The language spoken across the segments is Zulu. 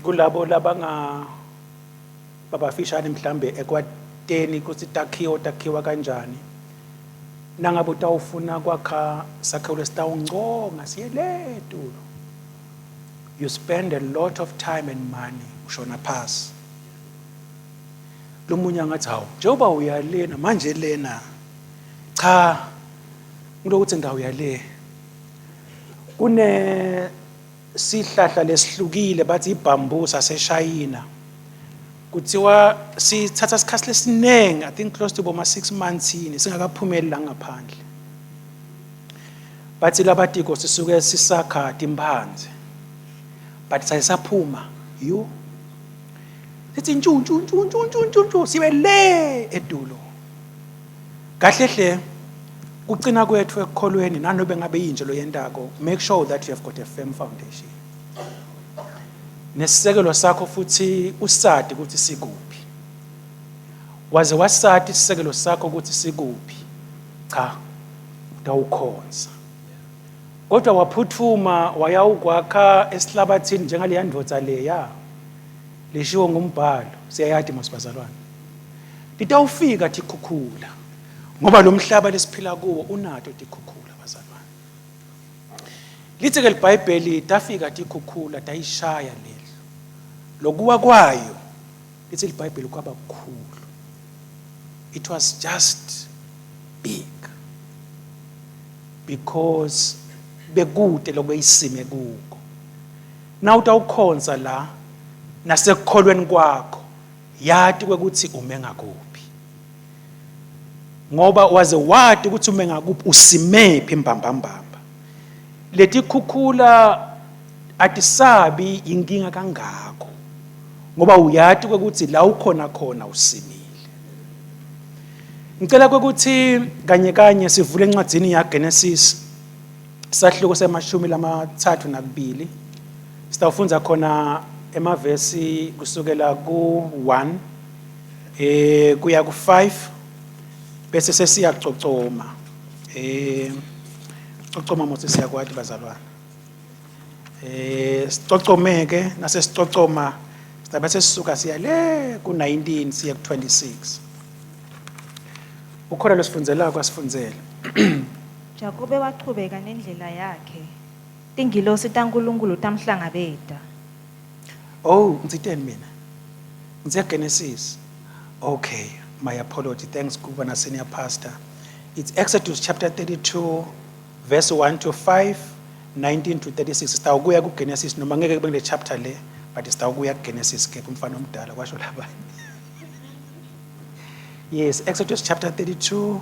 kulabo labanga babafishane mhlambe ekwateni ukuthi takhiwa kanjani nangabe utawufuna kwakha sakhiwo lesitawunconga siyele tulo you spend a lot of time and money ushona pass lomunye ngathi hawo njengoba uyalena manje lena cha ngilokuthi ngawuyale kune sihlahla lesihlukile bathi ibambusa seshayina kuthiwa sithatha isikhathi lesinenge I think close to boma 6 months yini singakaphumeli la ngaphandle bathi labatiko sisuke sisakha timphanze but sayisaphuma you sithi ntshuntshu sibe le edulo kahle hle kucina kwethu ekukholweni nanobe ngabe yinje lo yendako make sure that you have got a firm foundation nesisekelo sakho futhi usadi ukuthi sikuphi waze wasadi isisekelo sakho ukuthi sikuphi cha utawukhonza kodwa waphuthuma wayawukwakha esihlabathini njengale ndvodza leya leshiwo ngumbhalo siyayadi mosibazalwane litawufika tikhukhula ngoba lo mhlaba lesiphila kuwo unato tikhukhula bazalwane lithi ke iBhayibheli tafika tikhukhula tayishaya lelo lokuwa kwayo lithi iBhayibheli kwaba kukhulu it was just big because bekude lokuyisime kuko na utawukhonza la nasekukholweni kwakho yati ukuthi ume ngakuphi ngoba waze wadi ukuthi ume ngakuphi usimephi imbambambamba leti khukhula atisabi inkinga kangako ngoba uyati ukuthi la ukhona khona usimile ngicela ukuthi kanye sivule encwadzini ya Genesis sahluko semashumi lamathathu nakubili sitawufunza khona emavesi kusukela ku1 kuya ku5 bese sesiyacocoma cocoma mose siyakwati bazalwane sicocomeke nase sicocoma sibe sesisuka siya le ku19 siya ku26 ukhona losifundzela kwasifundzela Jakobe waqhubeka nendlela yakhe tingilosi taNkulunkulu tamhlangabeta oh ngitsiteni mina ngithe Genesis okay my apology thanks kuba senior pastor it's Exodus chapter 32 verse 1 to 5 19 to 36 sitawukuya ku Genesis noma ngeke kube le chapter le but sitawukuya ku Genesis ke umfana omdala kwasho labanye yes Exodus chapter 32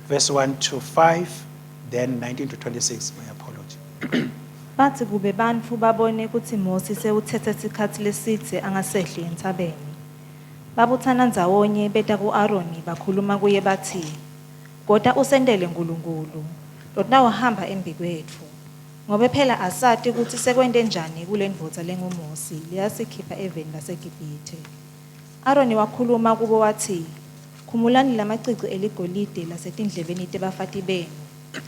verse 1 to 5 then 19 to 26 my apology bathi kube bantfu babone ukuthi Mose sewuthethe isikhathi lesithe angasehli entsabeni babuthana ndzawonye beta ku Aroni bakhuluma kuye bathi kodwa usendele uNkulunkulu lotna uhamba embi kwethu ngoba phela asati ukuthi sekwende njani kule ndvodza lenguMosi liyasikhipha eveni laseGibhithe Aroni wakhuluma kubo wathi khumulani lamacici eligolide lasetindlebeni tebafati benu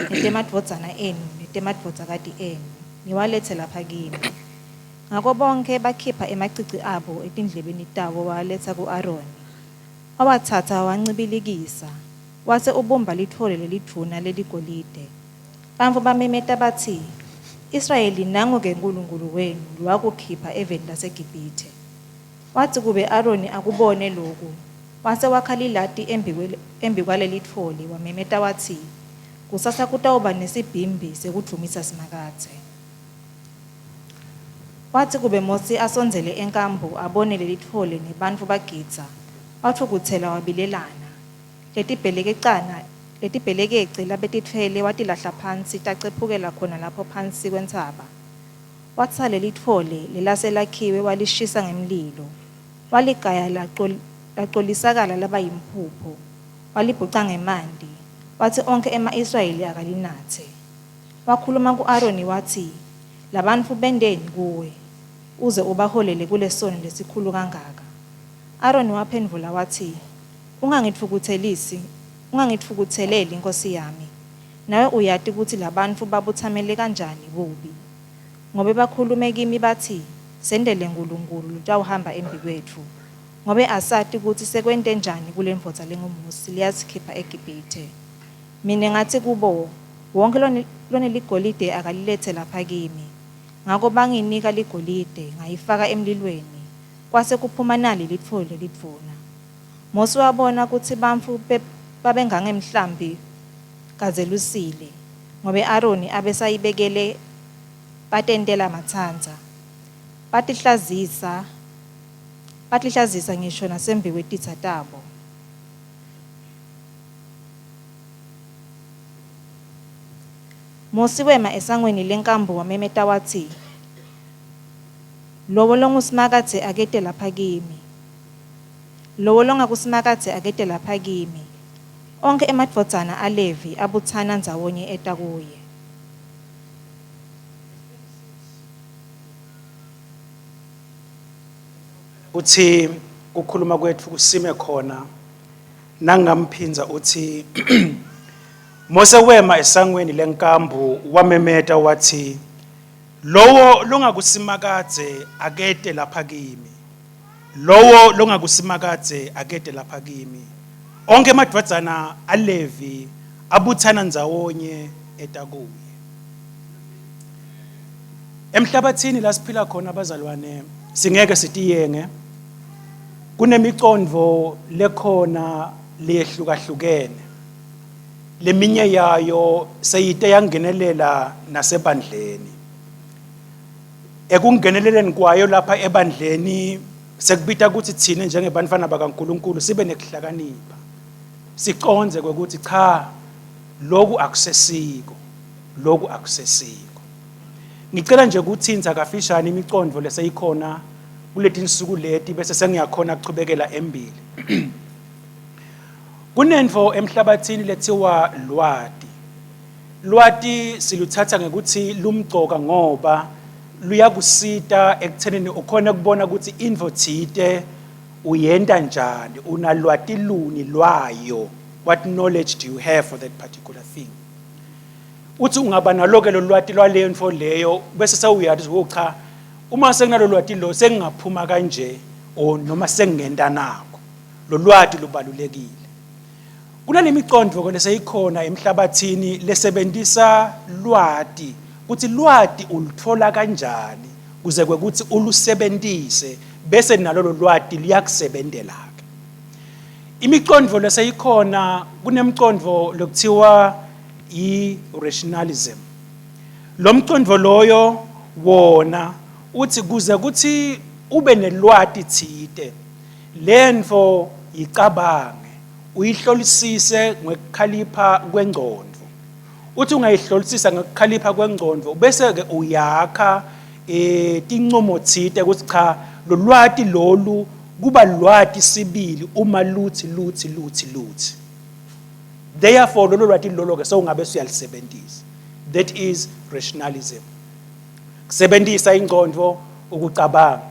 netemadvodzana enu netemadvodzakati enu niwalethe lapha kimi ngako bonke bakhipha emacici abo etindlebeni tabo waletha ku-Aroni wawathatha wancibilikisa wase ubumba lithole lelidvuna leligolide bantfu bamemeta bathi Israyeli nangu-ke uNkulunkulu wenu lwakukhipha eveni laseGibhithe wathi kube Aroni akubone lokhu wase wakhala iladi embi kwalelithole wamemeta wathi kusasa kutawuba nesibhimbi sekudlumisa simakathe wathi kube Mose asonzele enkambo abone lelithole nebantfu bagidza wathukuthela wabilelana letibhelekece labetithwele watilahla phansi tacephukela khona lapho phansi kwentsaba watsa lelithole lelaselakhiwe walishisa ngemlilo waligaya lacolisakala laba yimphupho walibhuca ngemanti wathi onke ema-Israyeli akalinathe wakhuluma ku-Aroni wathi labantfu bendeni kuwe uze ubaholele kule sono lesikhulu kangaka Aroni waphendvula wathi ungangithukutheleli inkosi yami nawe uyati ukuthi labantfu babuthamele kanjani bubi ngobe bakhulume kimi bathi sendele uNkulunkulu utawuhamba embi kwethu ngobe asati ukuthi sekwente njani kule mvotsa lengomusi liyasikhipha eGibhithe. Mina ngathi kubo wonke lona ligolide akalilethe lapha kimi. Ngako banginika ligolide ngayifaka emlilweni kwase kuphuma nali litfole litvuna. Mosi wabona ukuthi bamfu babengangemhlambi kazelusile ngobe Aroni abesayibekele batentela mathanza. Batihlazisa ngisho nasembi kwetitsa tabo. Mosi wema esangweni lenkambo wamemeta wathi, lowo longusimakathe akete lapha kimi. Lowo longakusimakathe akete lapha kimi. Onke emadvodzana aLevi abuthana ndzawonye eta kuye. Uthi ukukhuluma kwethu kusime khona nangamphinza uthi Mose wema esangweni lenkambo wamemeta wathi lowo longakusimakadze akete lapha kimi. Lowo longakusimakadze akete lapha kimi. Onke emadvodzana aLevi abuthana ndzawonye eta kuye. Emhlabathini la siphila khona abazalwane singeke sitiyenge. Kunemicondvo lekhona leyehlukahlukene. Leminye yayo seyite yangenelela nasebandleni. Ekungeneleleni kwayo lapha ebandleni sekubita ukuthi thina njengebantfwana bakaNkulunkulu sibe nekuhlakanipha. Siconze ukuthi cha lokhu akusesiko. Ngicela nje ukuthinza kafishane imicondvo leseyikhona kuleti nsuku leti bese sengiyakhona kuchubekela embili. Kunenvo emhlabathini lethiwa lwati. Lwati siluthatha ngekuthi lumgcoka ngoba luyakusita ekuthenini ukhona kubona ukuthi info thite uyenta njani, unalwati luni lwayo. What knowledge do you have for that particular thing? Uthi ungaba naloke lo lwati lwaleyo info leyo bese sewuyathi cha uma senginalo lwati lo sengingaphuma kanje o noma sengingenda nako. Lo lwati lubalulekile. Kunalemicondvo leseyikhona emhlabathini lesebenzisa lwati. Uthi lwati uluthola kanjani kuze kwekuthi ulusebenzise bese nalo lwati liyakusebendelaka. Imicondvo leseyikhona kunemicondvo lokuthiwa i-rationalism. Lo mcondvo loyo wona uthi kuze kuthi ube nelwati thite lento icabange uyihlolisise ngekukhalipha kwengqondo. Uthi ungayihlolisisa ngekukhalipha kwengqondo bese ke uyakha tincomo thite ukuthi cha lo lwati lolu kuba lwati sibili uma luthi. Therefore lolo lwati lolo ke sewungabe uyalisebenzisa. That is rationalism. Kusebenzisa ingqondo ukucabanga.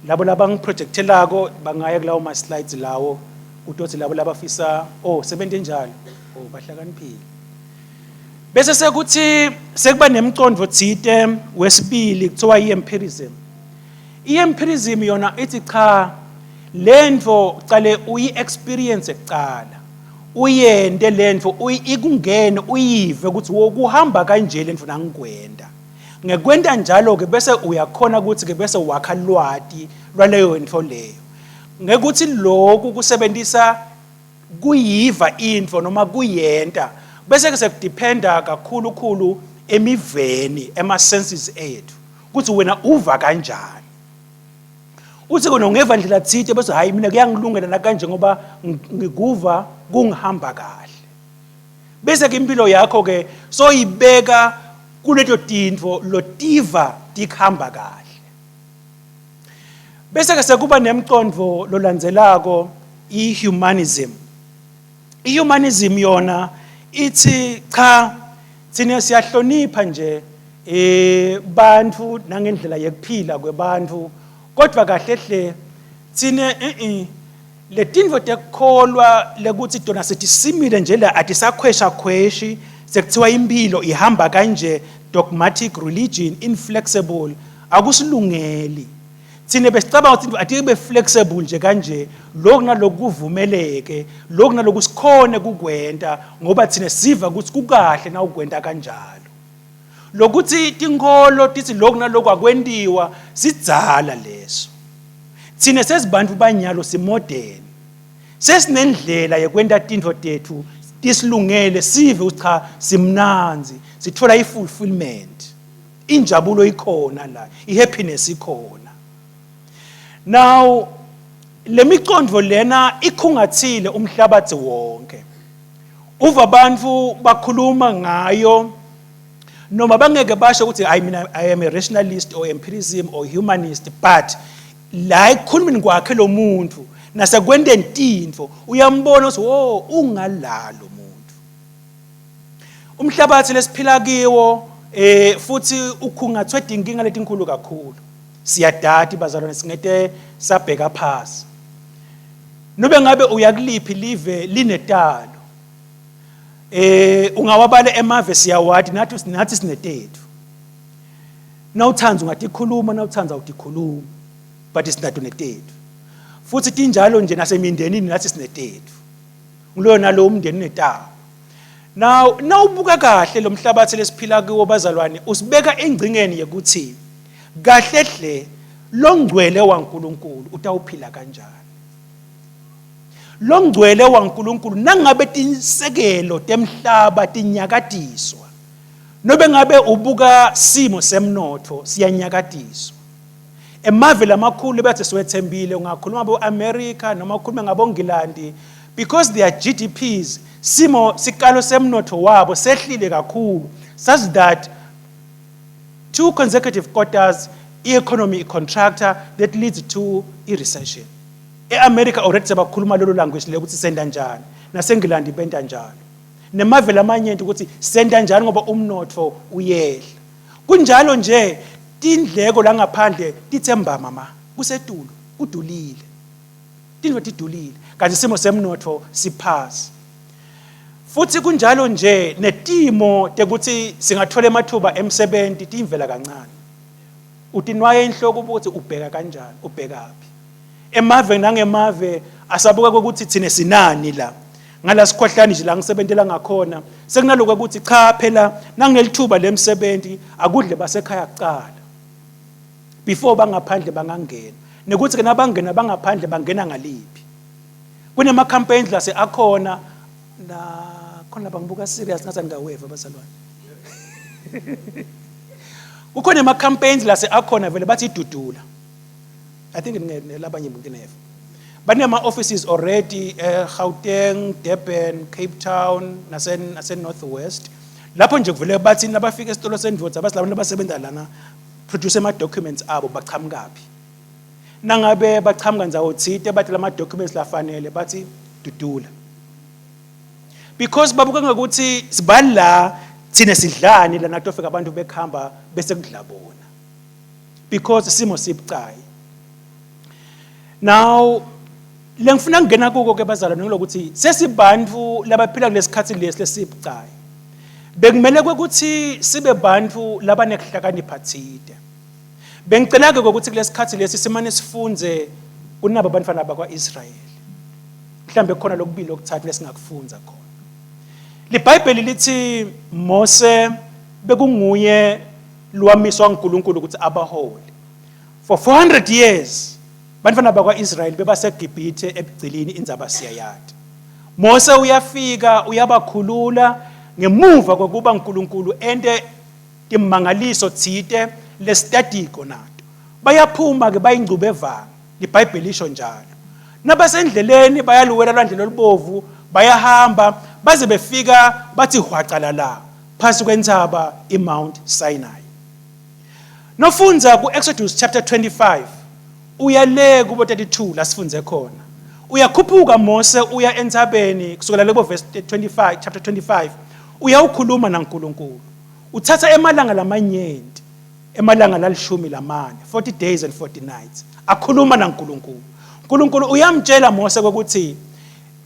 Labo labangiprojectelako bangaya kulawo ma slides lawo utothi labo labafisa sebenze njalo bahlakaniphile. Bese sekuthi sekuba nemicondvo thite wesibili kuthiwa i-empirism. I-empirism yona ithi cha lento cale uyi-experience kuqala. Uyende lento ikungene uyive ukuthi wokuhamba kanje lento nangikwenda. Ngekwenda njalo ke bese uyakhona ukuthi ke bese wakha lwati lwaleyo into leyo. Ngekuthi lokhu kusebenzisa kuyiva info noma kuyenta bese ke sekudependa kakhulu emiveni ema-senses ethu ukuthi wena uva kanjani. Uthi kona ungeva ndlela thithe bese hayi mina kuyangilungela na kanje ngoba ngikuva kungihamba kahle. Bese ke impilo yakho ke soyibeka kuleto tintfo lotiva tikhamba kahle. Bese ke sekuba nemicondvo lolandzelako i-humanism. I-humanism yona ithi cha thina siyahlonipha nje bantfu nangendlela yekuphila kwebantu kodwa kahle hle thina letintfo tekukholwa lekuthi tona setisimile nje la atisakhwesha sekuthiwa impilo ihamba kanje, dogmatic religion, inflexible, akusilungeli. thina besicabanga ukuthi ati be flexible nje kanje lokho nalokho kuvumeleke lokho nalokho sikhone kukwenta ngoba thina siva ukuthi kukahle na ukwenta kanjalo lokuthi tinkolo tithi lokho nalokho akwendiwa sidzala leso thina sesibantu banyalo simodern sesinendlela yekwenta tintfo tethu tisilungele sive ukuthi cha simnanzi sithola ifulfillment injabulo ikhona la ihappiness ikhona. Now lemicondvo lena ikhungathile umhlabathi wonke uva abantu bakhuluma ngayo noma bangeke basho ukuthi I am a rationalist or empiricism or humanist but la ikhulumeni kwakhe lo muntu nasekwenteni tintfo uyambona ukuthi oh ungalalo muntu umhlabathi lesiphila kiwo futhi ukhungathwe inkinga letinkulu kakhulu siyadati bazalwane singete sabheka phasi nobe ngabe uyakuliphi live linetalo ungawabala emave siyawadi nathi sinetethu nawuthanza ungatikhuluma nawuthanza utikhuluma but isinato netethu futhi tinjalo nje nasemindenini nathi sinetethu nguloyo nalo umndeni netaba. Now nawubuka kahle lo mhlabathi lesiphila kiwo bazalwane usibeka engcingeni yekuthi kahlehle lo ngcwele waNkulunkulu utawuphila kanjani lo ngcwele waNkulunkulu nangabe tinsekelo temhlaba tinyakatiswa nobe ngabe ubuka simo semnotho siyanyakatiswa emave lamakhulu bathi siwethembile ungakhuluma bo-America noma ukhulume ngabo-England because their GDPs simo sikalo semnotho wabo sehlile kakhulu such that 2 consecutive quarters i-economy contractor that leads to i-recession. E-America already sebakhuluma lolo language le ukuthi senda njani nase-England benta njalo nemave lamanyenti ukuthi senda njani ngoba umnotho uyehla kunjalo nje tindleko la ngaphandle tithemba mama kusetulu kudulile tindlo tidulile kanti simo semnotho siphasi futhi kunjalo nje netimo tekuthi singathola emathuba emsebenzi timvela kancane utinwaye inhloko ukuthi ubheka kanjani ubhekapi emave nangemave asabuka ukuthi thine sinani la ngala sikhohlani nje la ngisebentela ngakhona sekunaloko ukuthi cha phela nanginelithuba lemsebenzi akudle basekhaya kuqala before bangaphandle bangangena nekuthi ke nabangena bangaphandle bangena ngaliphi kunema campaigns la seakhona na khona bangibuka serious ngathi ngaweva bazalwane ukhona ama campaigns la seakhona vele bathi idudula I think labanye buntineva banema offices already Gauteng, Durban, Cape Town nasen Northwest lapho nje kuvele bathi nabafika esitolo sendvodza basilabo nabasebenza lana produce ama documents abo baqhamukapi nangabe baqhamuka nzawo thite bathi lama documents lafanele bathi dudula because babuka ngokuthi sibala thina sidlani lana tofika abantu bekhamba bese kudla bona because simo sibucayi. Now lengifuna ngena kuko ke bazalwane ngokuthi sesibantu labaphila kulesikhathi lesibucayi bekumele ukuthi sibe bantu labanekuhlakanipha thide bengicela ke ukuthi kulesikhathi lesi simane sifunze kunabo abantwana bakwaIsrayeli mhlambe khona lokubili okuthathu lesingakufunza khona. LiBhayibheli lithi Mose bekunguye lwamiswa uNkulunkulu ukuthi abaholi for 400 years bantwana bakwaIsrayeli bebaseGibhithe ebugcilini indzaba siyayati. Mose uyafika uyabakhulula ngemuva kokuba uNkulunkulu ente timangaliso thite lestatiko nato bayaphuma ke bayingcube evanga iBhayibheli lisho njalo nabasendleleni bayaluwela lwandle lolubovu bayahamba baze befika bathi hwaqala la phasi kwendzaba iMount Sinai. Nofunza ku-Exodus chapter 25 uyale kubo 32 la sifunze khona uyakhuphuka Mose uya entsabeni kusukela lebo verse 25 chapter 25 uyawukhuluma naNkulunkulu uthatha emalanga lamanyenti emalanga lalishumi lamane 40 days and 40 nights akhuluma naNkulunkulu. uNkulunkulu uyamtshela Mose ukuthi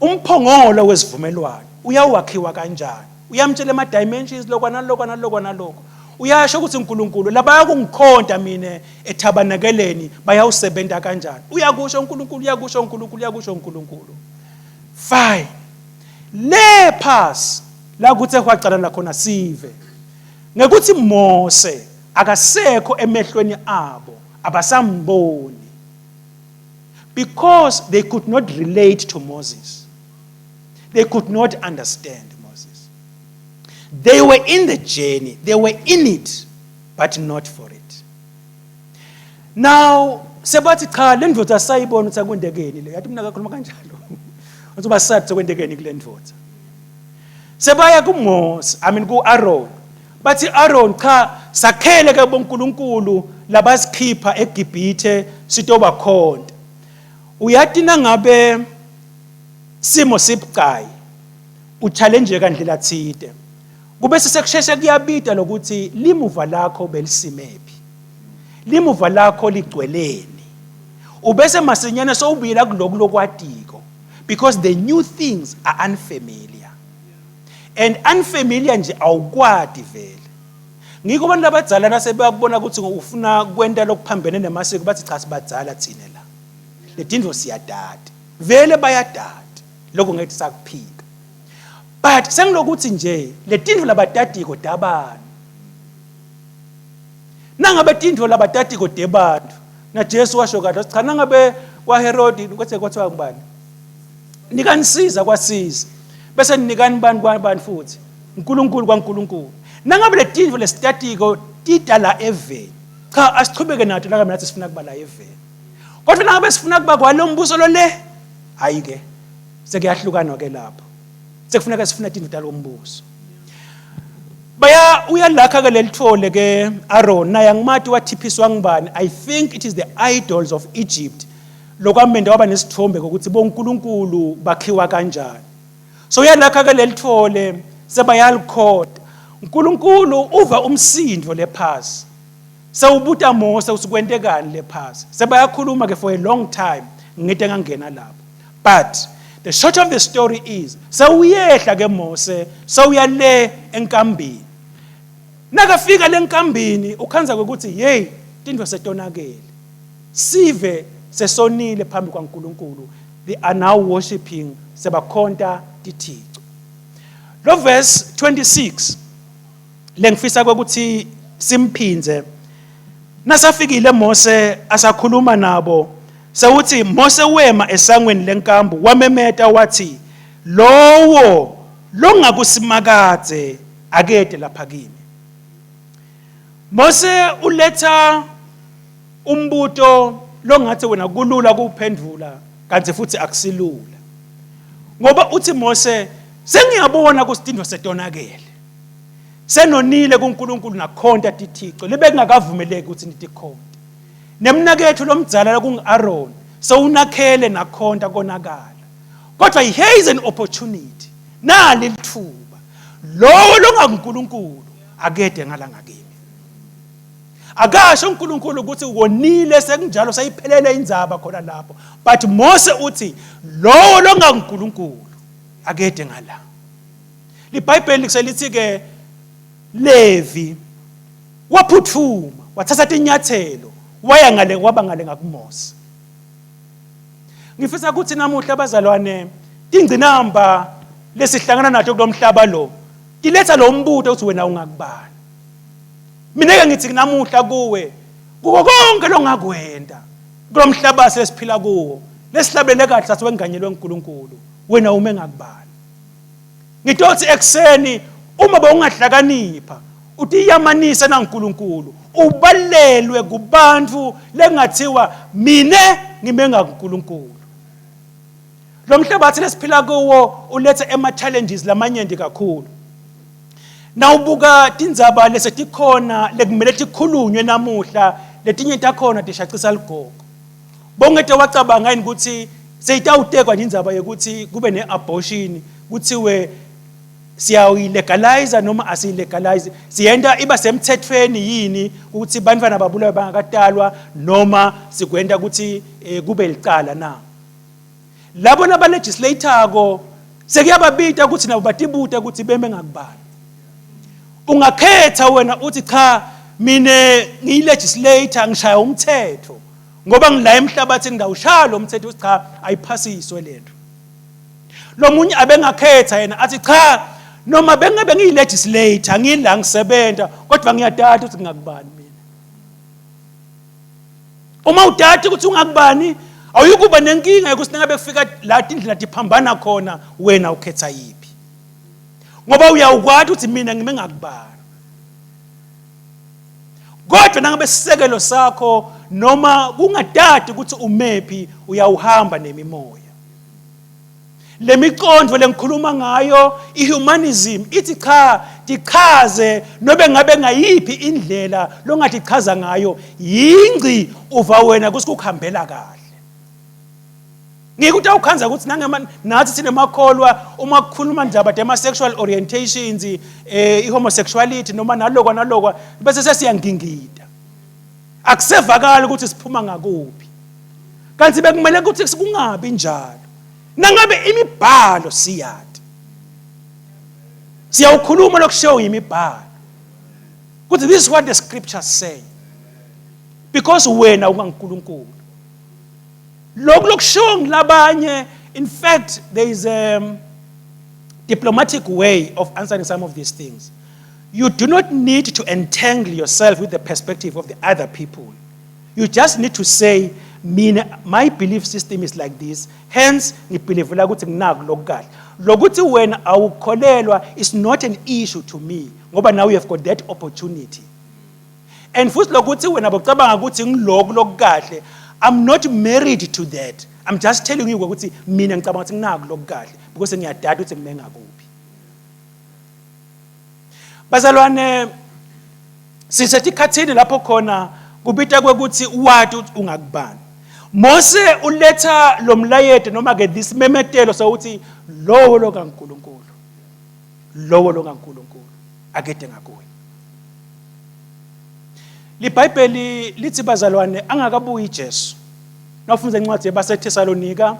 umphongolo wesivumelwano uyawakhiwa kanjani uyamtshela ama dimensions lokho naloko uyasho ukuthi uNkulunkulu labaya kungikhonta mina ethabanakeleni bayawusebenta kanjani uyakusho uNkulunkulu uyakusho uNkulunkulu uyakusho uNkulunkulu fine le pass la kuthe kwaqala khona sive ngekuthi Mose akasekho emehlweni abo abasamboni because they could not relate to Moses. They could not understand Moses. They were in the journey. They were in it, but not for it. Now, sebathi cha le ndvodza sayibona ukuthi akwendekeni le. Yathi mina akakhuluma kanjalo. Ukuthi basathi kwendekeni kule ndvodza. Sebaya kuMose, ku-Aaron. Bathi Aaron cha sakhele ke boNkulunkulu labasikhipha eGibhithe sitoba khonta. Uyathi nangabe simo sibucayi uchallenge kandlela thide kube sesekusheshe kuyabida lokuthi limuva lakho belisimephi limuva lakho ligcweleni ubese masinyane sowubuyela kuloko lokwatiko because the new things are unfamiliar and unfamiliar nje awukwadi vele ngiko abantu abadzala nasebeyakubona ukuthi ufuna kwenta lokuphambene nemasiko bathi cha sibadzala thina la letindvo siyadada vele bayadada lokho ngithi sakuphika but sengilokuthi nje letindvo labadadiko dabani nangabe tindvo labadadiko debantu na Jesu washo kade cha nangabe kwa Herodi kwethe kwathiwa ngubani nikanisiza kwasiza bese ninikani bani kwabani futhi uNkulunkulu kwaNkulunkulu nangabe letindvo lesitatiko tidala eveni cha asichubeke nathi la nathi sifuna kuba la eveni kodwa nangabe sifuna kuba kwalombuso lo le ayike sekuyahlukana ke lapho sekufuneka sifuna tindvo talombuso baya uyalakha ke lelithole ke Aaron naye angimathi wathiphiswa ngibani I think it is the idols of Egypt lokwamende waba nesithombe ukuthi boNkulunkulu bakhiwa kanjani so uyalakha ke lelithole sebayalikhota uNkulunkulu uva umsindo lephasi sewubuta Mose usukwentekani lephasi sebayakhuluma ke for a long time ngide ngangena lapho but the short of the story is sewuyehla ke Mose sewuyale enkambini nakafika lenkambini ukhanza ukuthi hey tindvo setonakele sive sesonile phambi kwaNkulunkulu they are now worshiping sebakhonta tithixo lo verse 26 lengifisa ukuthi simphinze nasafikile Mose asakhuluma nabo sewuthi Mose wema esangweni lenkambu wamemeta wathi lowo longakusimakadze akede lapha kimi Mose uletha umbuto longathi wena kulula kuphendvula kanti futhi akusilula ngoba uthi Mose sengiyabona kusitindwa setonakele senonile kuNkulunkulu nakhonta tithixo libe kungakavumeleki ukuthi nitikhonta nemnakethu lomdzala la kungu-Aaron sewunakhele nakhonta konakala kodwa here is an opportunity nali lithuba lowo longakuNkulunkulu akede ngalanga kimi akasho uNkulunkulu ukuthi wonile sekunjalo sayiphelele indzaba khona lapho but Mose uthi lowo longakuNkulunkulu akede ngala liBhayibheli kuselithi ke Levi waphuthuma wathatha inyathelo waya ngale waba ngale ngakuMose ngifisa ukuthi namuhla abazalwane tingcinamba lesihlangana nathi kulomhlaba lo tiletha lo mbuto uthi wena ungakubani mina ke ngithi namuhla kuwe kuko konke longakwenda kulomhlaba sesiphila kuwo lesihlabele kahle sathi wenganyelwe uNkulunkulu wena ume ngakubani ngitothi ekseni uma bawungahlakanipha uthi yamanisa naNkulunkulu ubalelwe kubantu lengathiwa mine ngime ngaNkulunkulu lo mhlabathi lesiphila kuwo ulethe ema challenges lamanyenti kakhulu nawubuka tindzaba lesetikhona lekumele tikhulunywe namuhla letinye takhona tishacisa ligogo bongete wacabanga yini ukuthi seyitawutekwa indzaba yokuthi kube neabortion kuthiwe siyayilegalize noma asiyilegalize siyenda iba semthethweni yini ukuthi bantwana babulawe bangakatalwa noma sikwenda ukuthi kube licala na labo naba legislator ko sekuyababita ukuthi nabo batibuta ukuthi beme ngakubani Ungakhetha wena uthi cha mina ngiyilegislator ngishaya umthetho ngoba ngila emhlabathini ngawushaya lo mthetho uthi cha ayiphasiswe lento. Lo munye abengakhetha yena athi cha noma bengabe ngiyilegislator ngila ngisebenza kodwa ngiyadada ukuthi ngakubani mina. Uma udada ukuthi ungakubani awuyukuba nenkinga ukuthi ngabe kufika la indlela diphambana khona wena ukhetha yipi. Ngoba uyawukwazi ukuthi mina ngime ngakubani. Kodwa nangabe sisekelo sakho noma kungadadi ukuthi umephi uyawuhamba nemimoya. Lemiqondo lengikhuluma ngayo ihumanism ithi cha dichaze nobe ngabe ngayiphi indlela longathi chaza ngayo yingci uva wena kusikuhambela kahle. Ngikuthi awukhanza ukuthi nathi sinemakholwa uma kukhuluma ndaba dema sexual orientations ihomosexuality noma naloko bese sesiyangingida. Akusevakala ukuthi siphuma ngakuphi. Kanti bekumele ukuthi sikungabi njalo. Nangabe imibhalo siyati. Siyawukhuluma lokushow imibhalo. Ukuthi this is what the scriptures say. Because wena ungaNkulunkulu. Lokushow ngilabanye, in fact there is a diplomatic way of answering some of these things. You do not need to entangle yourself with the perspective of the other people. You just need to say, my belief system is like this, hence ngibelieve la ukuthi nginaku lokukahle. Lokuthi wena awukholelwa is not an issue to me ngoba now you have got that opportunity. And futhi lokuthi wena bocabanga ukuthi ngiloku lokukahle, I'm not married to that. I'm just telling you ukuthi mina ngicabanga ukuthi nginaku lokukahle because ngiyadada ukuthi ngime ngakuphi. Bazalwane sisethi khathini lapho khona kubita kwekuthi wathi ungakubani. Mose uletha lo mlayete noma ke this memetelo sokuthi lowo lo kaNkulunkulu. Lowo lo kaNkulunkulu akede ngakuye. LiBhayibheli lithi bazalwane angakabuyi iJesu. Nawufunza incwadi yabaseThesalonika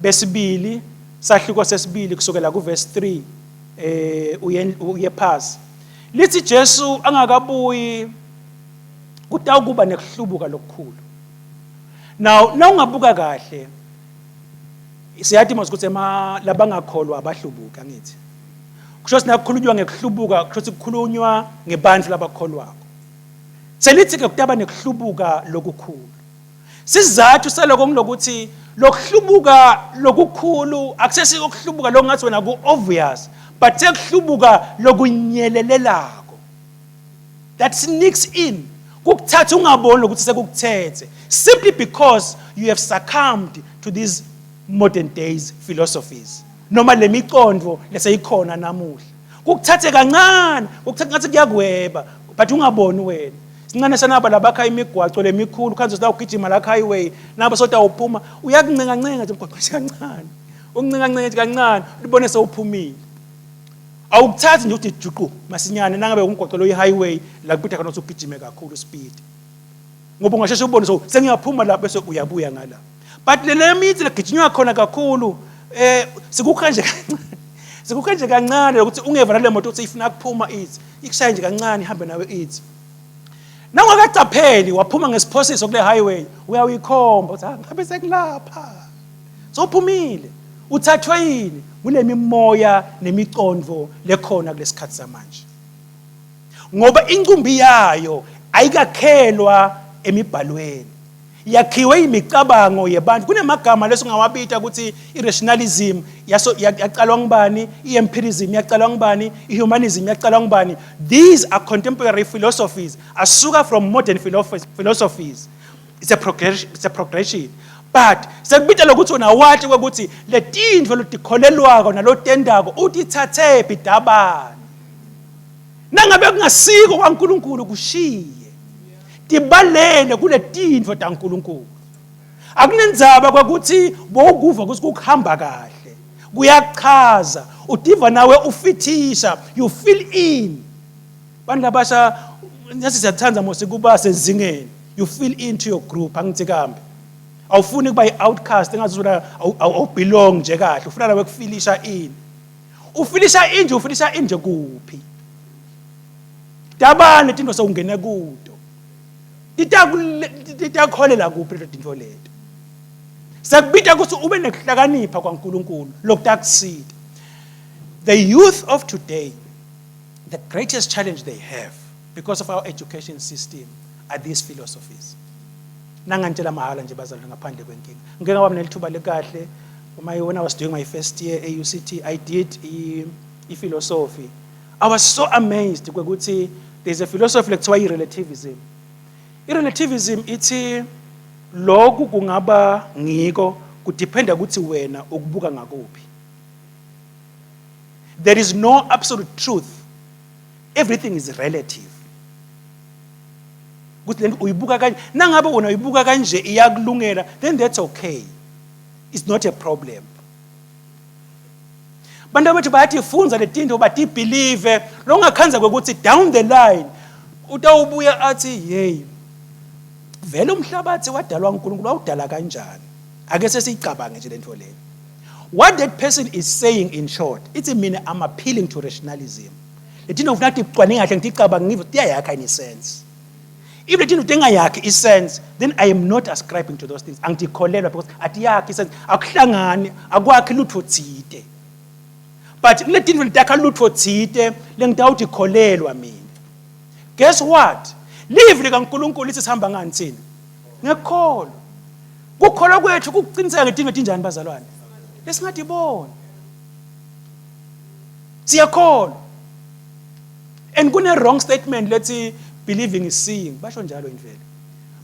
besibili sahluko sesibili kusukela kuverse 3 uye phansi. Lithi Jesu angakabuyi kutawukuba nekuhlubuka lokukhulu. Now ungabuka kahle siyathi manje ukuthi labangakholwa abahlubuka ngithi. Kusho sinakhulunywa ngekuhlubuka, kusho kukhulunywa ngebandla labakholwako. Selithi ke kutaba nekuhlubuka lokukhulu. Sizathu saloko ngilokuthi lokuhlubuka lokukhulu akusesi ukuhlubuka longathi wena ku obvious, but sekuhlubuka lokunyelelelako. That sneaks in. Kukuthatha ungaboni ukuthi sekukuthethe simply because you have succumbed to these modern days philosophies noma lemiqondo leseyikhona namuhla. Kukuthathe kancane, ukuthatha ngathi kuyakweba but ungaboni wena. Sincane sanaba labakha imigwaco lemikhulu khanze sita ugijima la highway nabo soda uphuma uyakuncenga ncenga nje umgwaqo kancane. Uncenga ncenga kancane ubone sewuphumile. Awukuthathi nje ukuthi juqu masinyane nangabe umgwaqo lo highway la kubitha khona usugijime kakhulu speed. Ngoba ungasheshe ubone so sengiyaphuma la bese uyabuya ngala. But le mithi legijinywa khona kakhulu sikukhanje kancane. Sikukhanje kancane ukuthi ungeva nale moto uthi ifuna ukuphuma ithi ikushaye nje kancane ihambe nawe ithi. Nawungakacapheli waphuma ngesiphosiso kule highway uyawikhomba uthi ngabe sekulapha. Sophumile. Uthathwa yini kule mimoya nemiqondo lekhona kulesikhathi samanje. Ngoba incumbi yayo ayikakhelwa emibhalweni. Yakhiwe imicabango yebantu. Kunemagama lesingawabita ukuthi irrationalism yaqalwa ngubani, iempirism yaqalwa ngubani, ihumanism yaqalwa ngubani. These are contemporary philosophies asuka from modern philosophies. It's a progression. But sekubita lokuthi wona wathi ukuthi letindvo lotikholelwako nalotendako utithathe bidabani. Nangabe kungasiko kwaNkulunkulu kushiye. Tibalele kule tindvo taNkulunkulu. Akunenzaba kwakuthi bokuva ukuthi kuhamba kahle. Kuyachaza, udiva nawe ufithisha, you feel in. Bantu labasha nasi siyathanda mose kuba sezingeni. You feel into your group angithi kambe. Awufuni kuba i-outcast engazizula awubelong nje kahle ufuna nawe kufilisha in. Ufilisha in nje kuphi. Tabane tinto sewungene kuto. Titakholela kuphi leto tinto leto. Sakubita ukuthi ube nekuhlakanipha kwaNkulunkulu lokutakusida. The youth of today, the greatest challenge they have because of our education system are these philosophies. Nangantshela mahala nje bazalwane ngaphandle kwenkinga. Ngeke ngaba nelithuba lekahle when I was doing my first year at UCT, I did philosophy. I was so amazed ukuthi there's a philosophy ekuthiwa relativism. Relativism ithi lokhu kungaba ngiko kudependa ukuthi wena ukubuka ngakuphi. There is no absolute truth. Everything is relative. Ukuthi lento uyibuka kanje nangabe wena uyibuka kanje iyakulungela, then that's okay. It's not a problem. Bantu bethu bathi funza letinto bathi believe lo ngakhanza ukuthi down the line utawubuya athi hey vele umhlabathi wadalwa uNkulunkulu wawudala kanjani ake sesiyicabange nje lento le. What that person is saying in short, it's mean I'm appealing to rationalism. Letinto ufuna ukucwaninga kahle ngicabanga ngivo tiyayakha in sense. If letinto tengayakhi i sense, then I am not ascribing to those things. Angikholelwa because atiyakhi sense akuhlangani akwakhi lutho tsite. But letinto litakha lutho tsite lengitawuthi kholelwa mina. Guess what? Live likaNkulunkulu lisihamba ngani thina? Ngekholwa. Kukholwa kwethu kuqiniseka ngetinto etinjani bazalwane? Lesingadibona. Siyakholwa. And kune wrong statement let's believing is seeing. Basho njalo imvelo.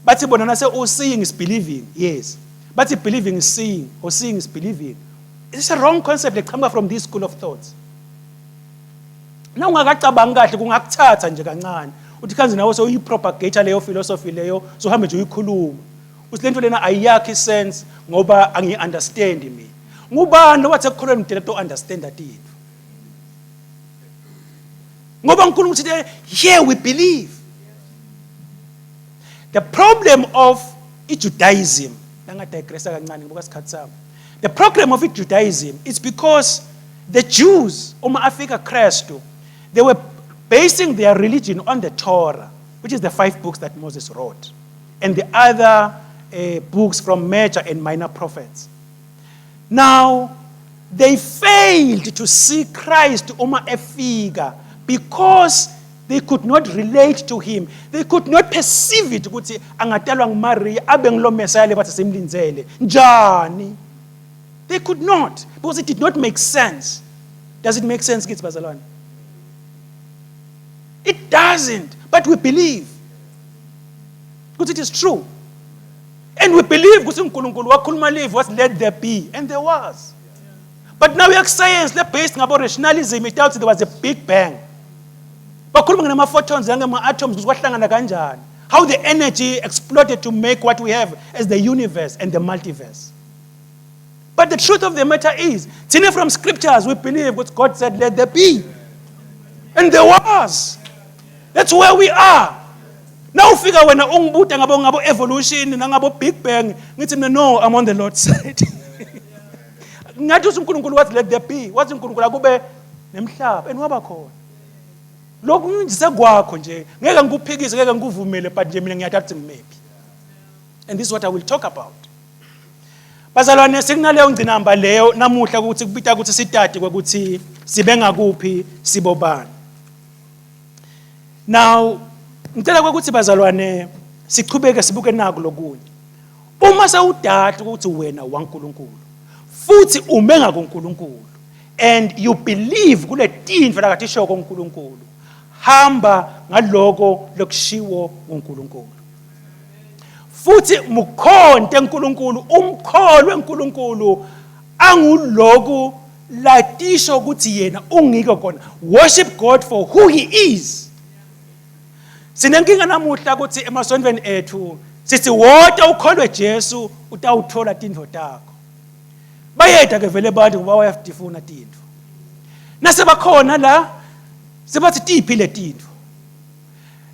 Bathi bona nase seeing is believing. Yes. Bathi believing is seeing or seeing is believing. It's a wrong concept that comes from this school of thoughts. Na ungakacabanga kahle kungakuthatha nje kancane. Uthi kanzi nawe so uyipropagate leyo philosophy leyo so hambe nje uyikhuluma. Uthi lento lena ayiyakhi sense ngoba angi-understand mina. Ngubani wathi ekukholweni mdela to understand that into. Ngoba uNkulunkulu uthi here we believe. The problem of Judaism, nangadigressa kancane ngoba sikhathi sami. The problem of Judaism is because the Jews, Africa Christo, they were basing their religion on the Torah, which is the 5 books that Moses wrote, and the other books from major and minor prophets. Now, they failed to see Christ efika because they could not relate to him. They could not perceive it ukuthi angatalwa nguMaria abe ngilo Messiah lebathi simlinzele. Njani? They could not because it did not make sense. Does it make sense, kids bazalwane? It doesn't, but we believe because it is true. And we believe because uNkulunkulu wakhuluma live was let there be, and there was. But now we have science based on rationalism. It tells you there was a big bang. Bakhuluma ngama-photons ngama-atoms ukuthi kwahlangana kanjani. How the energy exploded to make what we have as the universe and the multiverse. But the truth of the matter is, from scriptures we believe what God said let there be. And there was. That's where we are. Now figure when ungibuta ngabo evolution ngabo big bang ngithi mina no, I'm on the Lord's side. Ngathi uNkulunkulu wathi let there be. Wathi uNkulunkulu akube nemhlaba enwaba khona. Lokhu ngizise kwakho nje ngeke ngikuphikise ngeke ngikuvumele but nje mina ngiyathatha ngimephi. And this is what I will talk about. Bazalwane sikunaleyo ngcinamba leyo namuhla ukuthi kubita ukuthi sitati ukuthi sibe ngakuphi sibobani. Now ngicela ukuthi bazalwane siqhubeke sibuke naku lokunye. Uma sewudata ukuthi wena waNkulunkulu futhi ume ngakuNkulunkulu and you believe kule tinto lakathi sho koNkulunkulu, hamba ngaloko lokushiwo uNkulunkulu. Futhi mukhonte uNkulunkulu, umkholwe uNkulunkulu anguloku latisho ukuthi yena ungiko khona. Worship God for who he is. Sinenkinga namuhla ukuthi emasontweni ethu sithi wonke ukholwe Jesu utawuthola tinto takho. Bayeda ke vele abantu ngoba bayafuna tinto. Nase bakhona la sebathi tiphi le tinto.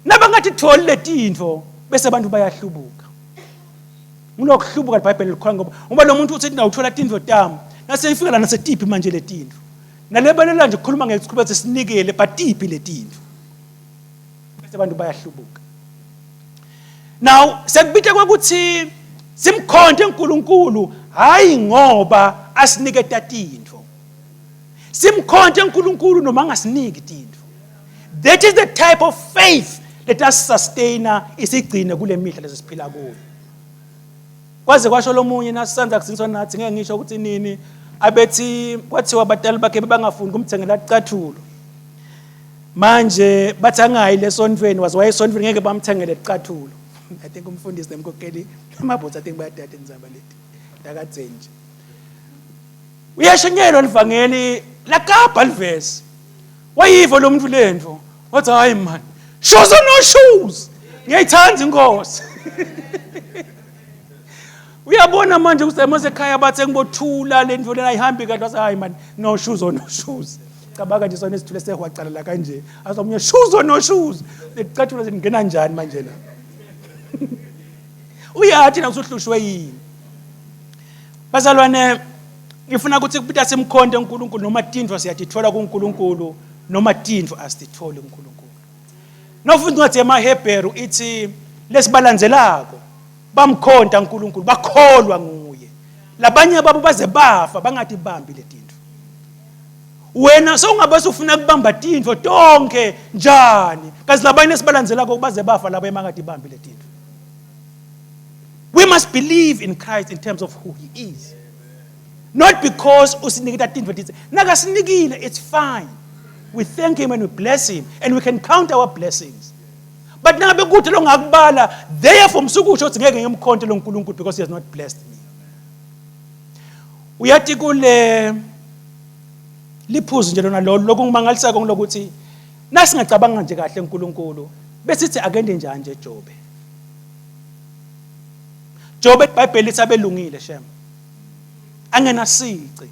Nabangathi tholi le tinto bese abantu bayahlubuka. Ngilokuhlubuka iBhayibheli likhona ngoba lo muntu uthi nawuthola tinto tami nase ifika la nase tiphi manje le tinto. Nalebelela nje ukukhuluma ngesikhulumo sinikele but tiphi le tinto. abantu bayahlubuka. Now sekubitha kwakuthi simkhonde uNkulunkulu hayi ngoba asinike tatindvo. Simkhonde uNkulunkulu noma angasiniki tindvo. That is the type of faith that us sustainer isigcine kule mihla lesisiphila kuyo. Kwaze kwasho lomunye nasisanza kusiniswa nathi ngeke ngisho ukuthi nini abethi kwathiwa abadala bakhe bangafuni kumthengela icathulo. Manje bathangayi lesontweni wayesontveni ngeke bamthengele icathulo. I think umfundisi nemkokeli amabhotsi I think bayadada inzaba leti ndakatsenje. Uyashenyelwa livangeli lakapha livesi. Wayiva lo muntu lento wathi hayi man shoes or no shoes ngiyayithanda inkosi. Uyabona manje kusemose ekhaya bathe ngibothula lento lena ayihambi kanti wathi hayi man no shoes or no shoes. Cabanga nje sona isithule sehwacala la kanje azomunye shoes or no shoes lecathulo zingena njani manje la. Uyathi na usuhlushwe yini. Bazalwane ngifuna ukuthi kubitha simkhonde uNkulunkulu noma tindvo siyatithola kuNkulunkulu noma tindvo asitithole kuNkulunkulu. Nofunda incwadi yamaHebheru ithi lesibalandzelako bamkhonda uNkulunkulu bakholwa nguye. Labanye babo baze bafa bangathi bambi le tindvo. Wena sowungabe ufuna kubamba tindvo tonke njani kazi labanye lesibalandzelako baze bafa labo emangathi bambi le tindvo. We must believe in Christ in terms of who he is. Not because usinikita tindvo titse. Nakasinikile, it's fine. We thank him and we bless him and we can count our blessings. But nangabe kuthi lo ngakubala therefore msukusho ukuthi ngeke ngimkhonte lo uNkulunkulu because he has not blessed me. Uyathi kule liphuzu nje lona lokungimangalisako ngilokuthi nasingacabanga nje kahle uNkulunkulu bese sithi akende njani nje Jobe. Jobe iBhayibheli lithi abelungile shem. Angena sici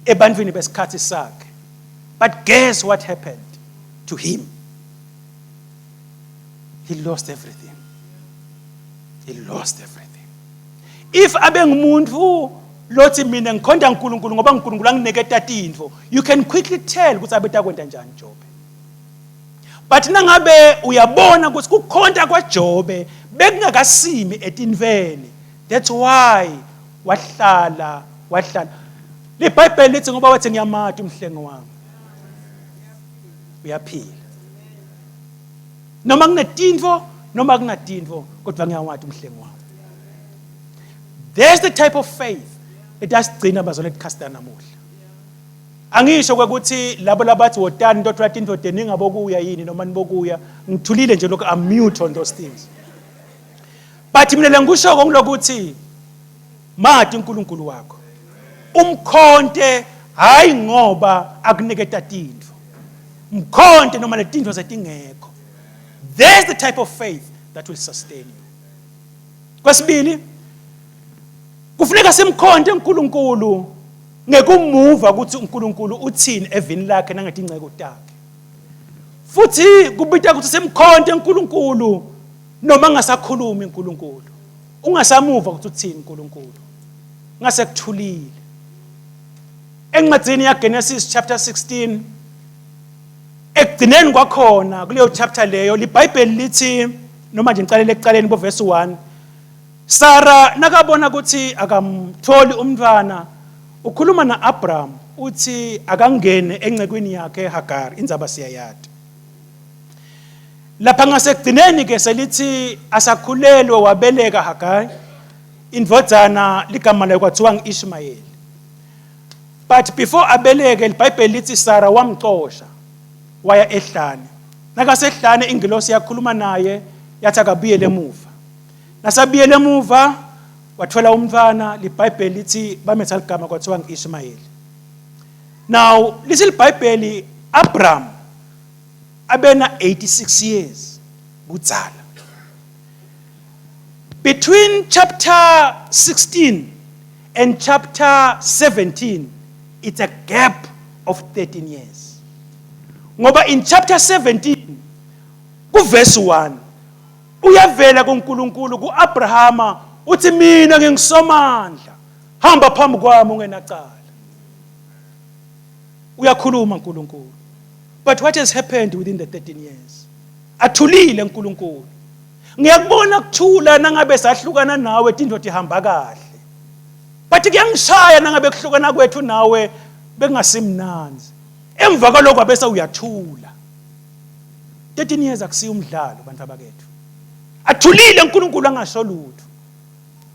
ebantwini besikhathi sakhe. But guess what happened to him? He lost everything. He lost everything. If abe ngumuntu lothi mina ngikhonda uNkulunkulu ngoba uNkulunkulu anginiketa tindvo, you can quickly tell ukuthi abeta kwenta njani Jobe. But nangabe uyabona ukuthi kukhonda kwaJobe bekungakasimi etindveni. That's why wahlala. LeBhayibheli lithi ngoba wathi ngiyamata umhlengi wami. Uyaphila. Noma kunetindvo noma kunatindvo kodwa ngiyawati umhlengi wami. There's the type of faith edasigcina bazona ekhasta namuhla. Angisho ukuthi labo labathi wotani into thwa tindvo deningi abokuya yini noma nibokuya ngithulile nje lokho I'm mute on those things. But mina lengisho ngokuthi mati uNkulunkulu wakho. Umkhonte hayi ngoba akuniketa tindvo. Mkhonte noma letindvo zetingekho. There's the type of faith that will sustain you. Kwesibili kufuneka simkhonte uNkulunkulu ngekumuva ukuthi uNkulunkulu uthini evini lakhe nangathi inceke takhe. Futhi kubita ukuthi simkhonte uNkulunkulu noma ngasakhulumi uNkulunkulu. Ungasamuva ukuthi uthini uNkulunkulu. Ngasekuthulile. Encwadzini yaGenesis chapter 16 ekugcineni kwakhona kuleyo chapter leyo liBhayibheli lithi noma nje ngicalele ekuqaleni bo verse 1 Sara nakabona ukuthi akamtholi umntwana ukhuluma naAbraham uthi akangene encekweni yakhe Hagar indzaba siyayati. Lapha ngasekugcineni ke selithi asakhulelwe wabeleka Hagar indvodzana ligama layo kwathiwa ngiIshmayeli. But before abeleke liBhayibheli lithi Sara wamxosha waya ehlane. Nakasehlane ingilosi yakhuluma naye yathi akabuyele emuva. Nasabuyele emuva wathola umntwana liBhayibheli lithi bametha igama kwathiwa ngiIshmayeli. Now lithi liBhayibheli Abraham abena 86 years budzala. Between chapter 16 and chapter 17 it's a gap of 13 years. Ngoba in chapter 17 ku verse 1 uyavela kuNkulunkulu kuAbrahama uthi mina ngingisomandla hamba phambi kwami ungenacala. Uyakhuluma uNkulunkulu. But what has happened within the 13 years? athulile uNkulunkulu. Ngiyakubona kuthula nangabe sahlukana nawe tindlo tihamba kahle. But kuyangishaya nangabe kuhlukana kwethu nawe bengasimnanzi. Emva kwalokho abese uyathula. 13 years akusiyo umdlalo bantu abakethu. Athulile uNkulunkulu angasho lutho.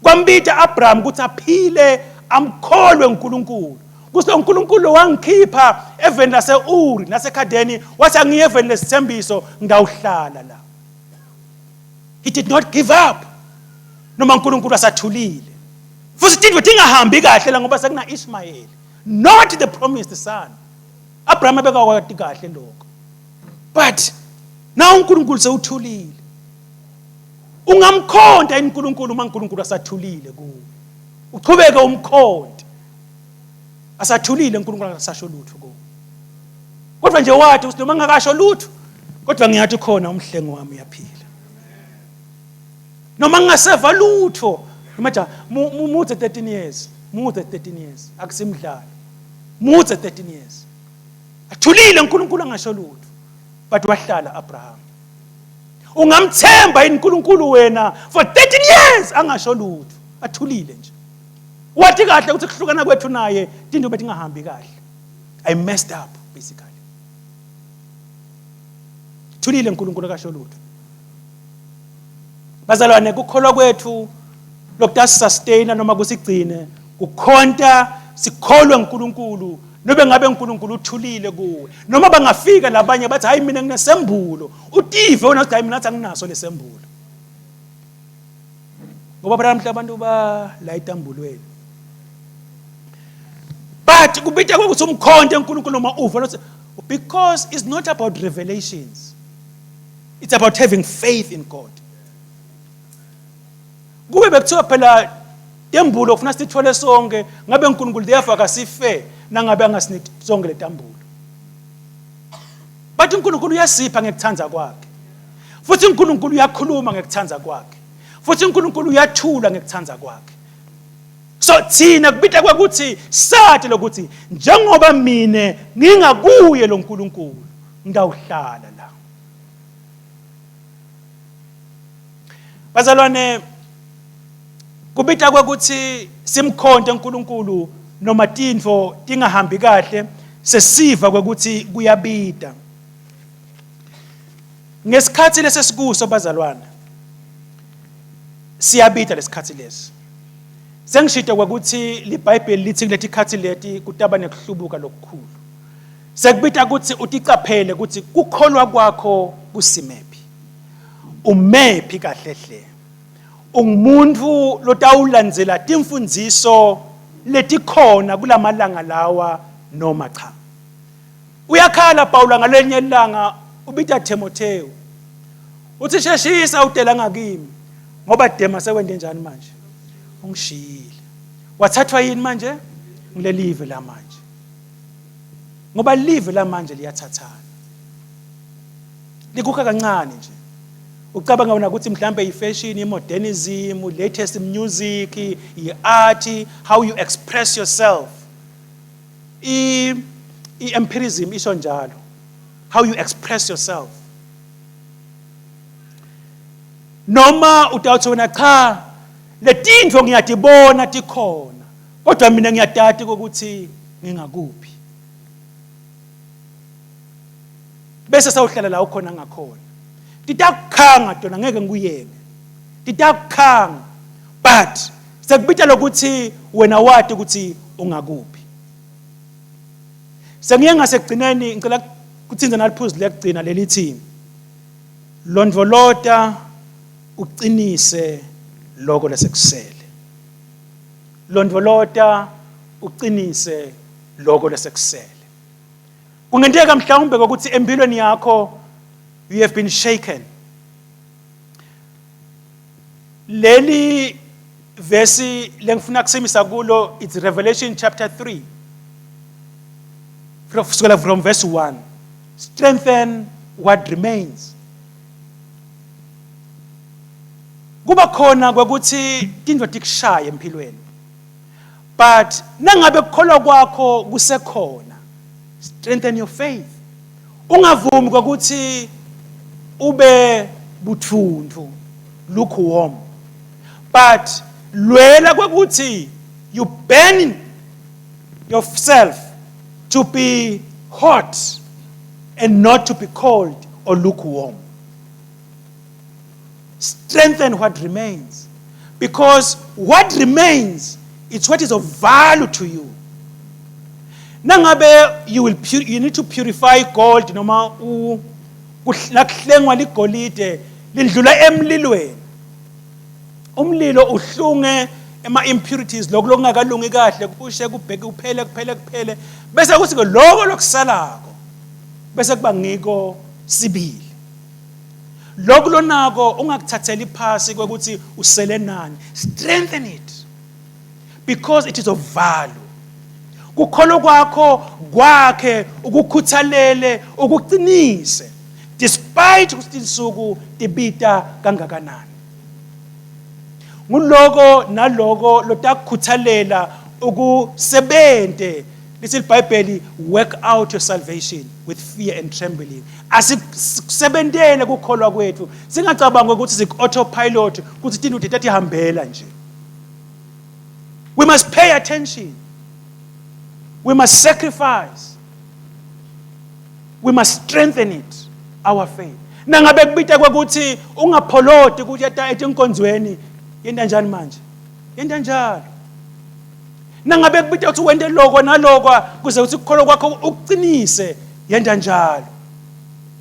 Kwambita Abraham ukuthi aphile amkholwe uNkulunkulu. Kuso uNkulunkulu wangikhipha eveni lase-Uri naseKhadeni wathi angiye eveni lesithembiso ngawuhlala la. He did not give up. Noma uNkulunkulu asathulile. Futhi tindwe tingahambi kahle la ngoba sekuna Ishmael, not the promised son. Abraham ebekwathi kahle lokho. But now uNkulunkulu sewuthulile. Ungamkhonda uNkulunkulu uma uNkulunkulu asathulile kuwe. Uqhubeke umkhonde. Asathulile uNkulunkulu akasasho lutho kuwe. Kodwa nje wathi uthi noma ngakasho lutho, kodwa ngiyathi khona umhlengo wami uyaphila. Noma ngaseva lutho, manje muthe 13 years, muthe 13 years, akusimdlalo. Muthe 13 years. Athulile uNkulunkulu angasho lutho, but wahlala Abraham. Ungamthemba uNkulunkulu wena for 13 years angasho lutho, athulile nje. Wathi kahle ukuthi kuhlukana kwethu naye tindwe betingahambi kahle. I messed up basically. Thulile uNkulunkulu akasho lutho. Bazalwane kukholwa kwethu lokhu sustain noma kusigcine kukhonta sikholwe uNkulunkulu nobe ngabe uNkulunkulu uthulile kuwe noma bangafika labanye bathi hayi mina nginesembulo utive wona uthi hayi mina anginaso lesembulo ngoba phela abantu ba la itambulweni but kubitha ukuthi umkhonto uNkulunkulu noma uva because it's not about revelations, it's about having faith in God. Kube bekuthiwa phela tembulo ufuna sithole sonke ngabe uNkulunkulu therefore akasife nangabe angasiniki sonke letambulo. But uNkulunkulu uyasipha ngekuthanza kwakhe. Futhi uNkulunkulu uyakhuluma ngekuthanza kwakhe. Futhi uNkulunkulu uyathula ngekuthanza kwakhe. So thina kubitha kwakuthi sathi lokuthi njengoba mine ngingakuye lo uNkulunkulu ngawuhlala la. Bazalwane kubitha kwakuthi simkhonte uNkulunkulu noma tindvo tingahambi kahle sesiva kwakuthi kuyabida. Ngesikhathi lesesikuso bazalwane siyabida lesikhathi lesi. Sengishito kwakuthi liBhayibheli lithi kuleti khathi leti kutaba nekuhlubuka lokukhulu. Sekubita ukuthi uticaphele ukuthi kukholwa kwakho kusimephi. Umephi kahle hle. Ungumuntu lotawulandzela timfundiso letikhona kulamalanga lawa noma cha. Uyakhala Paul ngalenye ilanga ubita Timotheo. Uthi sheshisa utela ngakimi ngoba Dema sekwende njani manje? Ungishiyile. Wathathwa yini manje? Ngilelive la manje. Ngoba live la manje liyathathana. Likukha kancane nje. Ucabanga wona ukuthi mhlambe ifashion, imodernism, latest music, iart, how you express yourself. Empirism isho njalo. How you express yourself. Noma utawuthi wena cha letindvo ngiyatibona tikhona kodwa mina ngiyadati ukuthi ngingakuphi. Bese sawuhlala la ukhona ngakhona. Titakukhanga tona ngeke ngikuyeke. Titakukhanga but sekubita lokuthi wena wathi ukuthi ungakuphi. Sengiye ngasekugcineni ngicela kuthinze naliphuzu lekugcina lelithi londvolota uqinise lokho lesekusele. Londvolota uqinise lokho lesekusele. Kungenteka mhlawumbe ukuthi empilweni yakho you have been shaken. Leli verse lengifuna kusimisa kulo it's Revelation chapter 3. From verse 1. Strengthen what remains. Kuba khona kwakuthi tindvo tikushaya empilweni. But nangabe kukholwa kwakho kusekhona. Strengthen your faith. Ungavumi kwakuthi ube buthundu, lukewarm. But lwela kwekuthi you burn yourself to be hot and not to be cold or lukewarm. Strengthen what remains. Because what remains is what is of value to you. Nangabe you need to purify gold noma nakuhlengwa ligolide lindlula emlilweni. Umlilo uhlunge impurities lokho lokungakalungi kahle kushe kubheke kuphele bese kuthi ke lokho lokusalako bese kuba ngiko sibili. Lokho lonako ungakuthatheli phasi kwekuthi usele nani. Strengthen it because it is of value. Kukholo kwakho kwakhe ukukhuthalele ukuqinise despite ukuthi insuku tibita kangakanani. Nguloko naloko lotakukhuthalela ukusebente lithi iBhayibheli work out your salvation with fear and trembling. Asisebentele kukholwa kwethu singacabanga ukuthi sik-autopilot ukuthi tinto tetathi hambela nje. We must pay attention. We must sacrifice. We must strengthen it, our faith. Nangabe kubita kwekuthi ungapholoti ukuthi etinkonzweni yenda njani manje? Yenda njalo. Nangabe kubita ukuthi wende lokho nalokho kuze uthi ukholwa kwakho ukuqinise yenda njalo.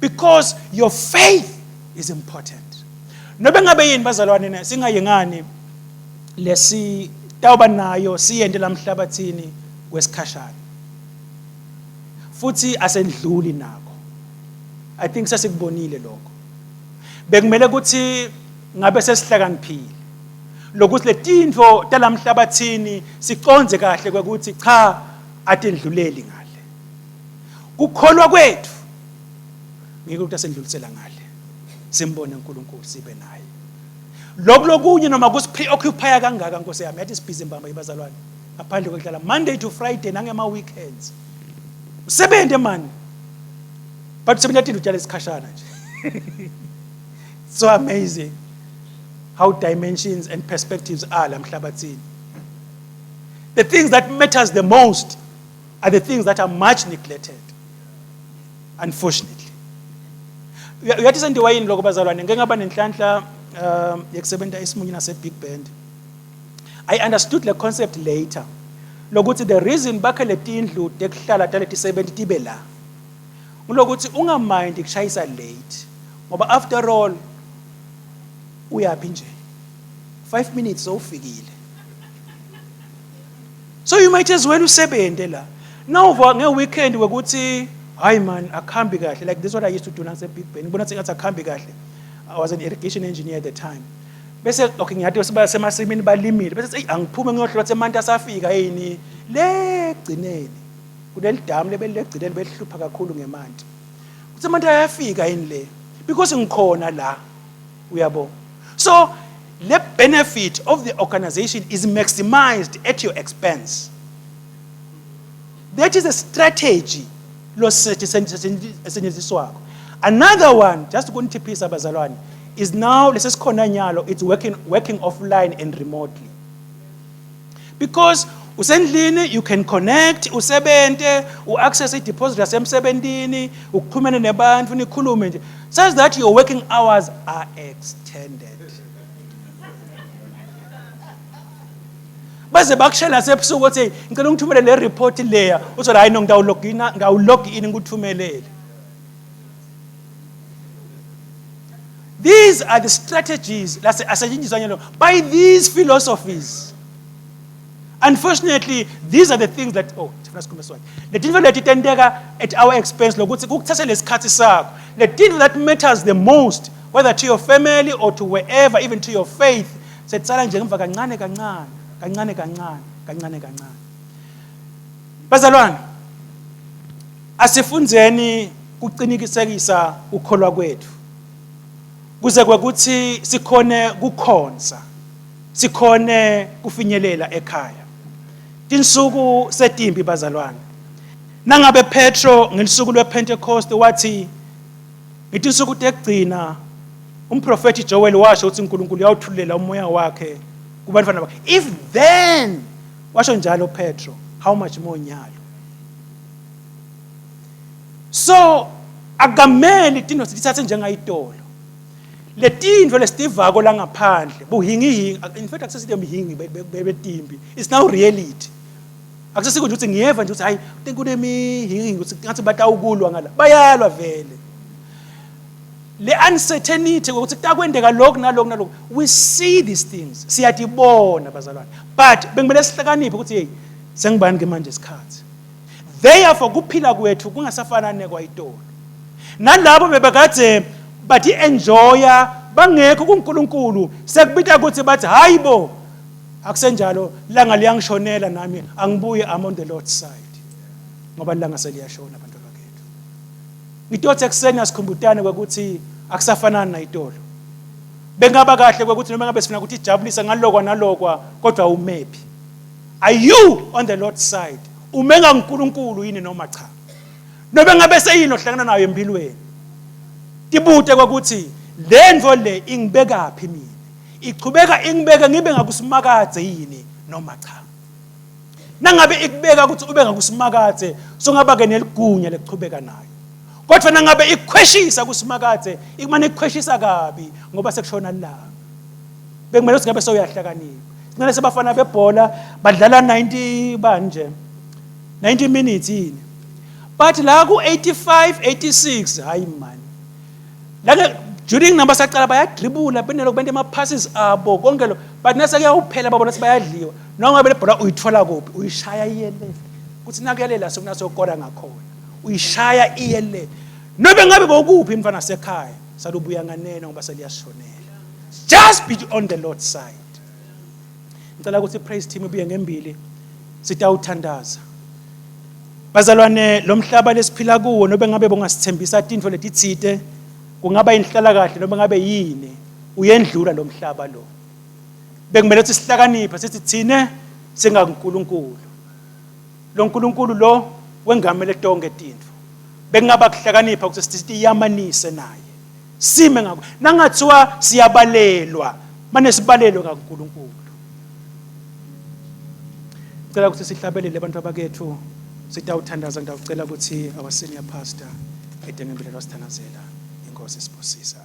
Because your faith is important. Nobe ngabe yini bazalwane singayengani lesi tawuba nayo siyende lamhlabathini wesikhashana. Futhi asendluli nako. I think sasikubonile lokho. Bekumele ukuthi ngabe sesihlakaniphile. Lokuthi letintfo talamhlabathini siconze kahle kwekuthi cha atendluleli ngale. Kukholwa kwethu ngeke ukuthi asendlulisela ngale. Simbone uNkulunkulu sibe naye. Lokho lokunye noma kusipreoccupy kangaka Nkosi yami yathi sibhizi mbamba ibazalwane. Ngaphandle kokuhlala Monday to Friday nangema weekends. Usebenze man. But usebenza tinto tjala isikhashana nje. So amazing how dimensions and perspectives are lamhlabathini. The things that matters the most are the things that are much neglected. Unfortunately. Uyathi sendiwayini lokho bazalwane ngeke ngaba nenhlanhla yekusebenta esimunye nase big band. I understood the concept later. Lokuthi the reason bakhe letindlu tekuhlala taleti 70 tibe la. Ulokuthi ungamind kushayisa late. Ngoba after all uyaphi nje. 5 minutes sowufikile. So you might as well usebente la. Now nge weekend wekuthi hayi man akhambi kahle like this is what I used to do nase big band. Ngibona sengathi akhambi kahle. I was an irrigation engineer at the time. Bese okay ngiyathi siba semasimini balimile bese hey angiphume ngiyohlola semanti asafika yini le gcineni kuleli dam lebelegcineni behlupha kakhulu ngemanti kuthi semanti ayafika yini le because ngikhona la uyabo. So the benefit of the organization is maximized at your expense. That is a strategy losetshenziswako. Another one just ukuniphisa abazalwane is now lesikhona nyalo it's working offline and remotely. Because usendlini you can connect usebente uaccess ideposit yasemsebentini ukuxhumana nebantfu nikhulume nje such that your working hours are extended. Baze bakushela sebusuku uthi ngicela ungithumele le report leya uthi hayi no ngawulog in ngikuthumelele. These are the strategies by these philosophies. Unfortunately, these are the things that the things at our expense the things that matters the most, whether to your family or to wherever, even to your faith. Bazalwane, asifunzeni kuqinikisekisa ukholwa kwethu. Kuze kwekuthi sikhone kukhonza sikhone kufinyelela ekhaya. Tinsuku setimbi bazalwane. Nangabe Petro ngelisuku lwePentecost wathi ngithi insuku tekugcina umprofeti Joel washo ukuthi uNkulunkulu uyawuthulela umoya wakhe kubantwana bakhe. If then washo njalo Petro, how much more nyalo? So akameli tino sithathe njengayitolo. Le tindvo lesivako la ngaphandle buhingi in fact akusesithi umhingi bebetimbi, it's now reality. Akusesithi ukuthi ngiyeva nje ukuthi hayi tenkunemihingi ukuthi ngathi batawukulwa ngala bayalwa vele. Le uncertainty ukuthi kutakwendeka lokho nalokho we see these things siyatibona bazalwane, but bengimele sihlakaniphe ukuthi hey sengibani ke manje isikhathi. Therefore kuphila kwethu kungasafana nekwayitolo. Nalabo bebekade bathi enjoya bangekho kuNkulunkulu sekubita ukuthi bathi hayibo akusenjalo langa liyangishonela nami angibuye I'm on the Lord's side ngoba langa seliyashona abantu bakethu. Ngitothe ekseni asikhumbutane ukuthi akusafanani nayitolo. Bengaba kahle ukuthi noma ngabe sifuna ukuthi ijabulisa ngalokwa nalokwa kodwa umephi. Are you on the Lord's side? Umenga uNkulunkulu yini noma cha? Nobe ngabe seyini ohlangana nayo empilweni. Tibute ukuthi lendvo le ingibekaphi mina? Ichubeka ingibeka ngibe ngakusimakadze yini noma cha? Nangabe ikubeka ukuthi ube ngakusimakadze so ngaba ke neligunya lekuchubeka nayo. Kodwa nangabe ikhweshisa kusimakadze ikumane ikhweshisa kabi ngoba sekushona la. Bekumele ukuthi ngabe soyahlakanipha. Sinale sebafana bebhola badlala 90 banje 90 minutes yini. But la ku 85 86 hayi man. La during number saqala bayadribula benelo bende ama passes abo konke lo but nase kuyawuphela babona sibayadliwa. Nongabe le bhola uyithola kuphi uyishaya iyele. Kuthi nakuyalela sokunasokora ngakhona. Uyishaya iyele. Nobe ngabe bokuphi mfana sekhaya salubuya nganene ngoba seliyashonela. Just be on the Lord's side. Ngicela ukuthi praise team ubuye ngembili sitawuthandaza. Bazalwane lo mhlaba lesiphila kuwo nobe ngabe bongasithembisa intfo letitsite kungaba inhlala kahle nobe ngabe yini uyendlula lo mhlaba lo. Bekumele ukuthi sihlakaniphe sithi thine singakuNkulunkulu. Lo nkulunkulu lo wengamele tonke tintfo. Bekungaba kuhlakanipha ukuthi sithi yamanise naye. Sime ngako. Nangathiwa siyabalelwa manje sibalelwe kaNkulunkulu. Ngicela ukuthi sihlabelele abantu abakethu sitawuthandaza ngicela ukuthi our senior pastor edengembele losithanazela inkosi sibusisa.